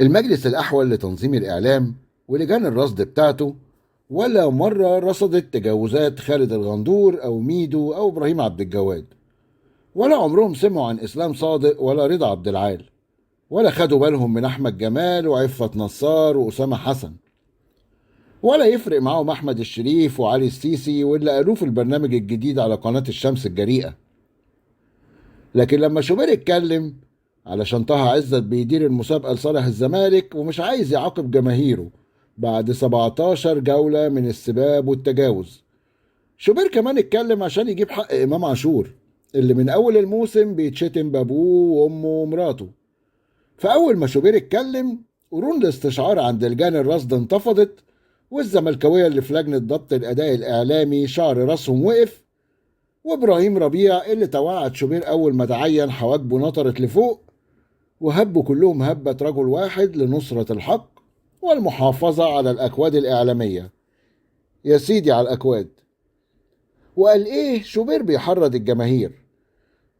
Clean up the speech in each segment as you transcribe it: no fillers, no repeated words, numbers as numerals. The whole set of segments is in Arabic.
المجلس الأحول لتنظيم الإعلام ولجان الرصد بتاعته ولا مرة رصدت تجاوزات خالد الغندور أو ميدو أو إبراهيم عبد الجواد، ولا عمرهم سمعوا عن إسلام صادق ولا رضا عبد العال، ولا خدوا بالهم من أحمد جمال وعفت نصار وأسامة حسن، ولا يفرق معاهم أحمد الشريف وعلي السيسي واللي قالوه في البرنامج الجديد على قناة الشمس الجريئة. لكن لما شوبير اتكلم علشان طه عزت بيدير المسابقة لصالح الزمالك ومش عايز يعاقب جماهيره بعد 17 جولة من السباب والتجاوز، شوبير كمان اتكلم عشان يجيب حق إمام عاشور اللي من أول الموسم بيتشتم بأبوه وأمه ومراته. فأول ما شوبير اتكلم قرون الاستشعار عند لجان الرصد انتفضت، والزملكاوية اللي في لجنة ضبط الأداء الإعلامي شعر راسهم وقف، وإبراهيم ربيع اللي توعد شوبير أول ما تعين حواجبه نطرت لفوق، وهبوا كلهم هبة رجل واحد لنصرة الحق والمحافظة على الأكواد الإعلامية. يا سيدي على الأكواد. وقال إيه شوبير بيحرض الجماهير؟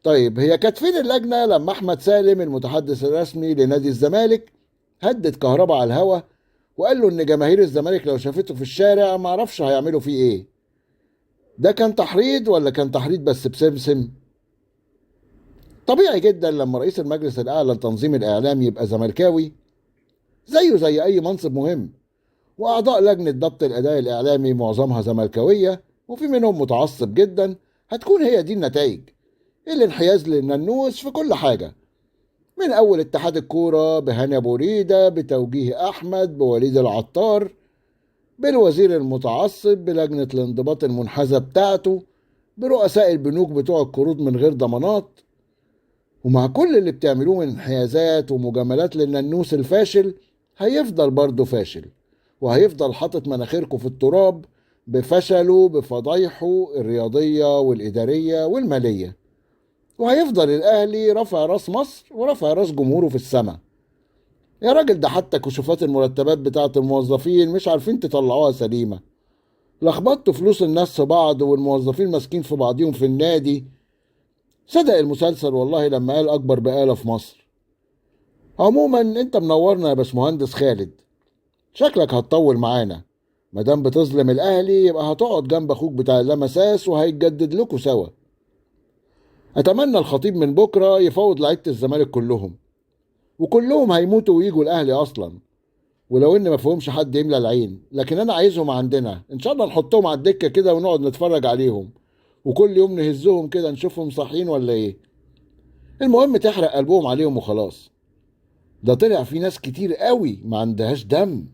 طيب هي كانت فين اللجنة لما أحمد سالم المتحدث الرسمي لنادي الزمالك هدد كهربا على الهوا وقال له إن جماهير الزمالك لو شافته في الشارع معرفش هيعملوا فيه إيه؟ ده كان تحريض ولا كان تحريض بس بسمسم؟ طبيعي جدا لما رئيس المجلس الأعلى لتنظيم الإعلام يبقى زملكاوي زيه زي أي منصب مهم، وأعضاء لجنة ضبط الأداء الإعلامي معظمها زملكاوية وفي منهم متعصب جدا، هتكون هي دي النتائج. الانحياز للننوس في كل حاجة، من أول اتحاد الكورة بهاني أبو ريدة بتوجيه أحمد بوليد العطار، بالوزير المتعصب بلجنة الانضباط المنحازة بتاعته، برؤساء البنوك بتوع القروض من غير ضمانات. ومع كل اللي بتعملوه من انحيازات ومجاملات للننوس الفاشل، هيفضل برضه فاشل، وهيفضل حاطط مناخيركم في التراب بفشله بفضايحه الرياضية والإدارية والمالية، وهيفضل الأهلي رفع راس مصر ورفع راس جمهوره في السماء. يا راجل ده حتى كشوفات المرتبات بتاعة الموظفين مش عارفين تطلعوها سليمة، لخبطتوا فلوس الناس في بعض والموظفين ماسكين في بعضيهم في النادي. صدق المسلسل والله لما قال أكبر بقالة في مصر. عموما انت منورنا يا باشمهندس خالد، شكلك هتطول معانا، مادام بتظلم الأهلي يبقى هتقعد جنب أخوك بتاع اللمساس وهيتجدد لكم سوا. أتمنى الخطيب من بكرة يفوض لعيبة الزمالك كلهم، وكلهم هيموتوا ويجوا الأهلي أصلا، ولو إن ما فيهمش حد يملى العين، لكن أنا عايزهم عندنا إن شاء الله، نحطهم على الدكة كده ونقعد نتفرج عليهم، وكل يوم نهزهم كده نشوفهم صاحيين ولا إيه. المهم تحرق قلبهم عليهم وخلاص. ده طلع في ناس كتير قوي ما عندهاش دم.